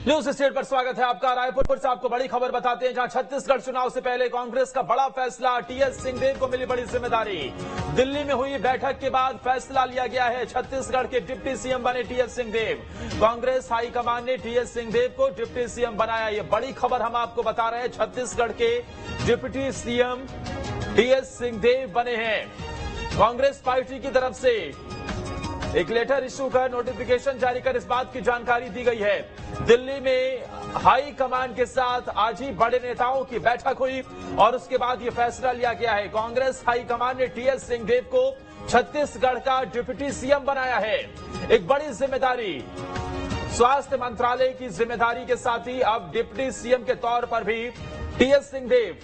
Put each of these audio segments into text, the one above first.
News state पर स्वागत है आपका। रायपुर से आपको बड़ी खबर बताते हैं, जहां छत्तीसगढ़ चुनाव से पहले कांग्रेस का बड़ा फैसला। टीएस सिंहदेव को मिली बड़ी जिम्मेदारी। दिल्ली में हुई बैठक के बाद फैसला लिया गया है, छत्तीसगढ़ के डिप्टी सीएम बने टीएस सिंहदेव। कांग्रेस हाईकमान ने टीएस सिंहदेव को डिप्टी सीएम बनाया। ये बड़ी खबर हम आपको बता रहे हैं। छत्तीसगढ़ के डिप्टी सीएम टीएस सिंहदेव बने हैं। कांग्रेस पार्टी की तरफ से एक लेटर इशू कर नोटिफिकेशन जारी कर इस बात की जानकारी दी गई है। दिल्ली में हाई कमान के साथ आज ही बड़े नेताओं की बैठक हुई और उसके बाद यह फैसला लिया गया है। कांग्रेस हाई कमान ने टीएस सिंहदेव को छत्तीसगढ़ का डिप्टी सीएम बनाया है। एक बड़ी जिम्मेदारी, स्वास्थ्य मंत्रालय की जिम्मेदारी के साथ ही अब डिप्टी सीएम के तौर पर भी टीएस सिंहदेव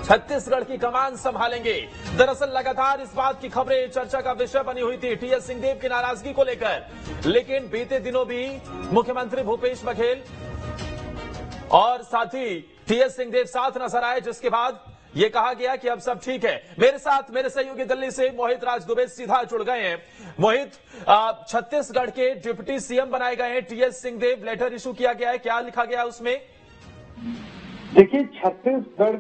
छत्तीसगढ़ की कमान संभालेंगे। दरअसल लगातार इस बात की खबरें चर्चा का विषय बनी हुई थी टीएस सिंहदेव की नाराजगी को लेकर, लेकिन बीते दिनों भी मुख्यमंत्री भूपेश बघेल और साथ ही टीएस सिंहदेव साथ नजर आए, जिसके बाद यह कहा गया कि अब सब ठीक है। मेरे साथ मेरे सहयोगी दिल्ली से मोहित राज दुबे सीधा जुड़ गए हैं। मोहित, छत्तीसगढ़ के डिप्टी सीएम बनाए गए हैं टीएस सिंहदेव, लेटर इशू किया गया है, क्या लिखा गया उसमें? देखिए, छत्तीसगढ़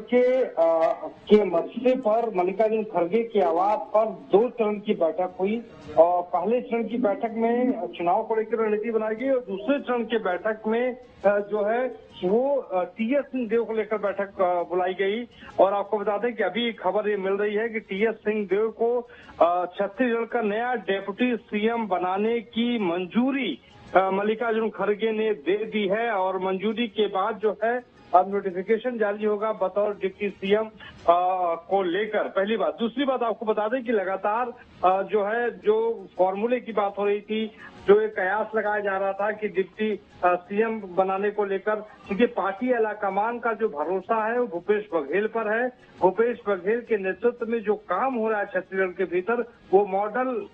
के मसले पर मल्लिकार्जुन खड़गे के आवाज पर 2 चरण की बैठक हुई और पहले चरण की बैठक में चुनाव को लेकर रणनीति बनाई गई और दूसरे चरण की बैठक में जो है वो टीएस सिंहदेव को लेकर बैठक बुलाई गई। और आपको बता दें कि अभी खबर ये मिल रही है कि टीएस सिंहदेव को छत्तीसगढ़ का नया डिप्टी सीएम बनाने की मंजूरी मल्लिकार्जुन खड़गे ने दे दी है और मंजूरी के बाद जो है अब नोटिफिकेशन जारी होगा बतौर डिप्टी सीएम को लेकर। पहली बात। दूसरी बात आपको बता दें कि लगातार जो फॉर्मूले की बात हो रही थी, जो एक कयास लगाया जा रहा था कि डिप्टी सीएम बनाने को लेकर, क्योंकि पार्टी आलाकमान का जो भरोसा है वो भूपेश बघेल पर है। भूपेश बघेल के नेतृत्व में जो काम हो रहा है छत्तीसगढ़ के भीतर, वो मॉडल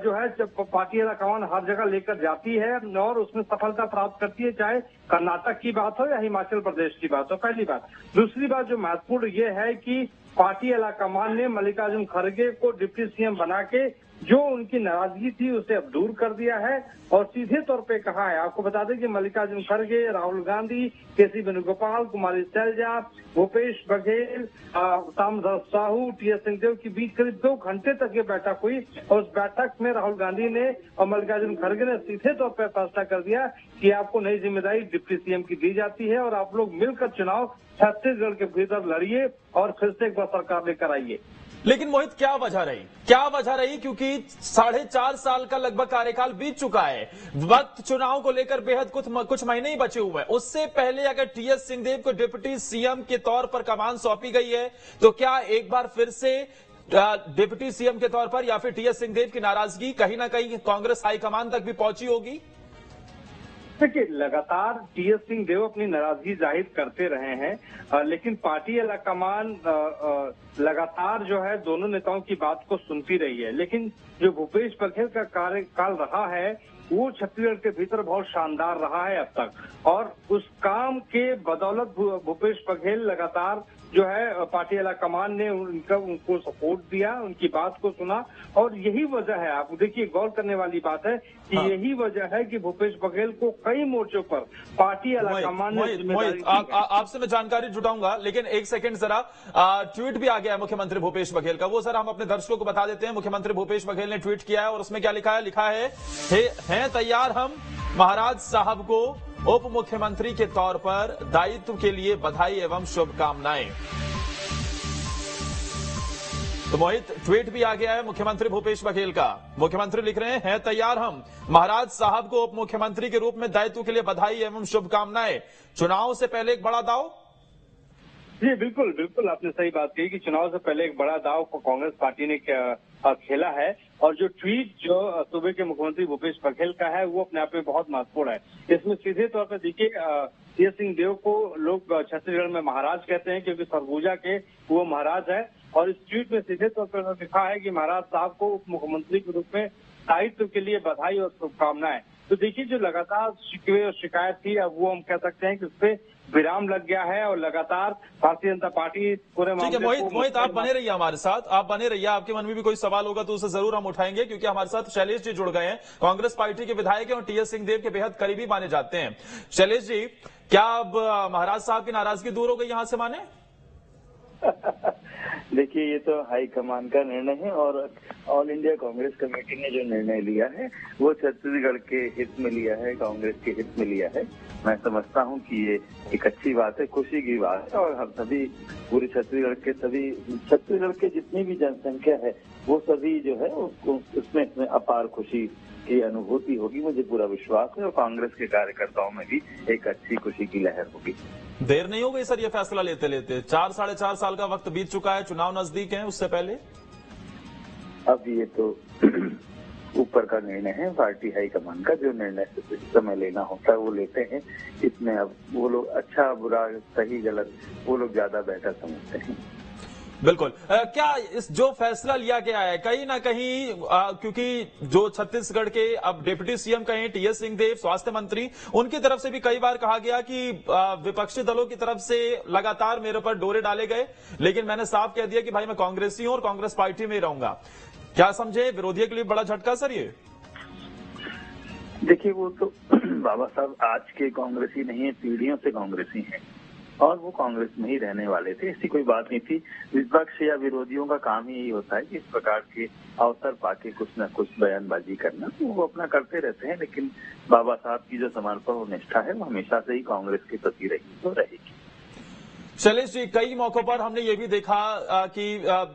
जो है पार्टी आलाकमान हर जगह लेकर जाती है और उसमें सफलता प्राप्त करती है, चाहे कर्नाटक की बात हो या हिमाचल प्रदेश की बात हो। पहली बात। दूसरी बात जो महत्वपूर्ण ये है कि पार्टी आलाकमान ने मल्लिकार्जुन खड़गे को डिप्टी सीएम बना के जो उनकी नाराजगी थी उसे अब दूर कर दिया है और सीधे तौर पे कहा है। आपको बता दें कि मल्लिकार्जुन खड़गे, राहुल गांधी, केसी वेणुगोपाल, कुमारी सैलजा, भूपेश बघेल, ताम्रध्वज साहू, टीएस सिंहदेव के बीच करीब 2 घंटे तक ये बैठक हुई और उस बैठक में राहुल गांधी ने और मल्लिकार्जुन खड़गे ने सीधे तौर पर फैसला कर दिया कि आपको नई जिम्मेदारी डिप्टी सीएम की दी जाती है और आप लोग मिलकर चुनाव छत्तीसगढ़ के भीतर लड़िए और फिर से एक बार सरकार लेकर आइए। लेकिन मोहित, क्या वजह रही? क्योंकि 4.5 साल का लगभग कार्यकाल बीत चुका है, वक्त चुनाव को लेकर बेहद कुछ महीने ही बचे हुए हैं। उससे पहले अगर टीएस सिंहदेव को डिप्टी सीएम के तौर पर कमान सौंपी गई है, तो क्या एक बार फिर से डिप्टी सीएम के तौर पर या फिर टीएस सिंहदेव की नाराजगी कहीं ना कहीं कांग्रेस हाईकमान तक भी पहुंची होगी? देखिए, लगातार टीएस सिंहदेव अपनी नाराजगी जाहिर करते रहे हैं, लेकिन पार्टी आलाकमान लगातार जो है दोनों नेताओं की बात को सुनती रही है। लेकिन जो भूपेश बघेल का कार्यकाल रहा है वो छत्तीसगढ़ के भीतर बहुत शानदार रहा है अब तक और उस काम के बदौलत भूपेश बघेल लगातार जो है पार्टी आलाकमान ने उनको सपोर्ट दिया, उनकी बात को सुना और यही वजह है। आप देखिए, गौर करने वाली बात है कि यही वजह है कि भूपेश बघेल को कई मोर्चों पर पार्टी आलाकमान ने आपसे मैं जानकारी जुटाऊंगा, लेकिन एक सेकंड जरा, ट्वीट भी आ गया है मुख्यमंत्री भूपेश बघेल का, वो सर हम अपने दर्शकों को बता देते हैं। मुख्यमंत्री भूपेश बघेल ने ट्वीट किया है और उसमें क्या लिखा है, हैं तैयार हम महाराज साहब को उप मुख्यमंत्री के तौर पर दायित्व के लिए बधाई एवं शुभकामनाएं। तो मोहित, ट्वीट भी आ गया है मुख्यमंत्री भूपेश बघेल का। मुख्यमंत्री लिख रहे हैं तैयार हम महाराज साहब को उप मुख्यमंत्री के रूप में दायित्व के लिए बधाई एवं शुभकामनाएं। चुनाव से पहले एक बड़ा दाव। जी बिल्कुल आपने सही बात कही कि चुनाव से पहले एक बड़ा दाव को कांग्रेस पार्टी ने खेला है और जो ट्वीट जो सूबे के मुख्यमंत्री भूपेश बघेल का है वो अपने आप में बहुत महत्वपूर्ण है। इसमें सीधे तौर पर देखिए, टीएस सिंहदेव को लोग छत्तीसगढ़ में महाराज कहते हैं क्योंकि सरगुजा के वो महाराज है और इस ट्वीट में सीधे तौर पर लिखा है कि महाराज साहब को उप मुख्यमंत्री के रूप में दायित्व के लिए बधाई और शुभकामनाएं। तो देखिए, जो लगातार शिकवे और शिकायत थी अब वो हम कह सकते हैं कि उस पर विराम लग गया है और लगातार भारतीय जनता पार्टी पूरे ठीक है मोहित आप बने रहिए हमारे साथ, आप बने रहिए। आपके मन में भी कोई सवाल होगा तो उसे जरूर हम उठाएंगे, क्योंकि हमारे साथ शैलेश जी जुड़ गए हैं, कांग्रेस पार्टी के विधायक हैं और टीएस सिंहदेव के बेहद करीबी माने जाते हैं। शैलेश जी, क्या अब महाराज साहब की नाराजगी दूर हो गई यहां से माने? देखिए, ये तो हाईकमान का निर्णय है और ऑल इंडिया कांग्रेस कमेटी ने जो निर्णय लिया है वो छत्तीसगढ़ के हित में लिया है, कांग्रेस के हित में लिया है। मैं समझता हूं कि ये एक अच्छी बात है, खुशी की बात है और हम सभी पूरे छत्तीसगढ़ के जितनी भी जनसंख्या है वो सभी जो है उसको इसमें अपार खुशी की अनुभूति होगी। मुझे पूरा विश्वास है और कांग्रेस के कार्यकर्ताओं में भी एक अच्छी खुशी की लहर होगी। देर नहीं हो गई सर ये फैसला लेते लेते? 4-4.5 साल का वक्त बीत चुका है, चुनाव नजदीक है, उससे पहले अब ये तो ऊपर का निर्णय है, पार्टी हाईकमान का जो निर्णय समय लेना होता है वो लेते हैं। इसमें अब वो लोग अच्छा बुरा सही गलत वो लोग ज्यादा बेहतर समझते हैं। बिल्कुल। क्या इस जो फैसला लिया गया है कहीं ना कहीं क्योंकि जो छत्तीसगढ़ के अब डिप्टी सीएम कहें टीएस सिंहदेव स्वास्थ्य मंत्री, उनकी तरफ से भी कई बार कहा गया कि विपक्षी दलों की तरफ से लगातार मेरे पर डोरे डाले गए, लेकिन मैंने साफ कह दिया कि भाई मैं कांग्रेसी हूं और कांग्रेस पार्टी में ही रहूंगा। क्या समझे विरोधियों के लिए बड़ा झटका सर ये? देखिए, वो तो बाबा साहब आज के कांग्रेसी नहीं है, पीढ़ियों से कांग्रेसी हैं और वो कांग्रेस में ही रहने वाले थे, ऐसी कोई बात नहीं थी। विपक्ष या विरोधियों का काम ही यही होता है कि इस प्रकार के अवसर पाके कुछ न कुछ बयानबाजी करना, तो वो अपना करते रहते हैं। लेकिन बाबा साहब की जो समर्पण और निष्ठा है वो हमेशा से ही कांग्रेस के प्रति रही तो रहेगी। शैलेश जी, कई मौकों पर हमने ये भी देखा कि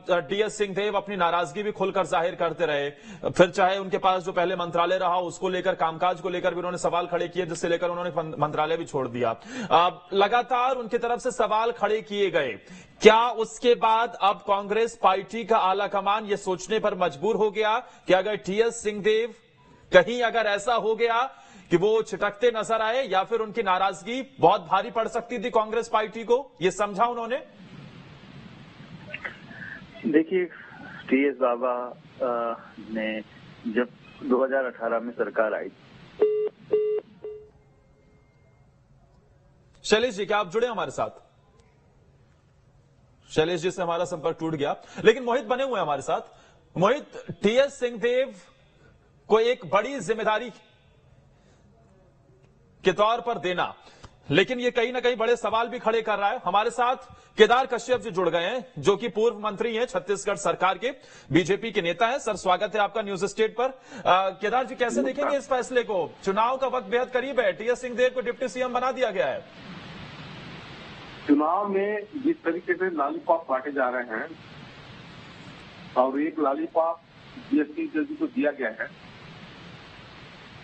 टीएस सिंहदेव अपनी नाराजगी भी खुलकर जाहिर करते रहे, फिर चाहे उनके पास जो पहले मंत्रालय रहा उसको लेकर, कामकाज को लेकर भी उन्होंने सवाल खड़े किए, जिससे लेकर उन्होंने मंत्रालय भी छोड़ दिया। लगातार उनकी तरफ से सवाल खड़े किए गए। क्या उसके बाद अब कांग्रेस पार्टी का आलाकमान ये सोचने पर मजबूर हो गया कि अगर टीएस सिंहदेव कहीं अगर ऐसा हो गया कि वो छिटकते नजर आए या फिर उनकी नाराजगी बहुत भारी पड़ सकती थी कांग्रेस पार्टी को, ये समझा उन्होंने? देखिए, टीएस बाबा ने जब 2018 में सरकार आई। शैलेश जी, क्या आप जुड़े हमारे साथ? शैलेश जी से हमारा संपर्क टूट गया, लेकिन मोहित बने हुए हमारे साथ। मोहित, टीएस सिंहदेव को एक बड़ी जिम्मेदारी के तौर पर देना, लेकिन ये कहीं ना कहीं बड़े सवाल भी खड़े कर रहा है। हमारे साथ केदार कश्यप जी जुड़ गए हैं, जो कि पूर्व मंत्री हैं छत्तीसगढ़ सरकार के, बीजेपी के नेता हैं। सर, स्वागत है आपका न्यूज स्टेट पर। केदार जी, कैसे देखेंगे इस फैसले को? चुनाव का वक्त बेहद करीब है, टीएस सिंहदेव को डिप्टी सीएम बना दिया गया है। चुनाव में जिस तरीके से लॉलीपॉप बांटे जा रहे हैं और एक लॉलीपॉप जीएसटी जल्दी को दिया गया है,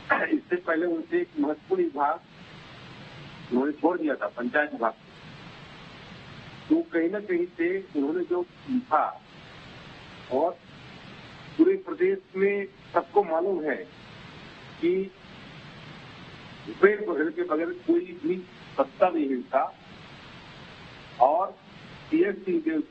इससे पहले उनसे एक महत्वपूर्ण विभाग उन्होंने छोड़ दिया था, पंचायत विभाग। तो कहीं न कहीं से उन्होंने जो लिखा और पूरे प्रदेश में सबको मालूम है कि भूपेश बघेल के बगैर कोई भी सत्ता नहीं हिलता और टीएस सिंहदेव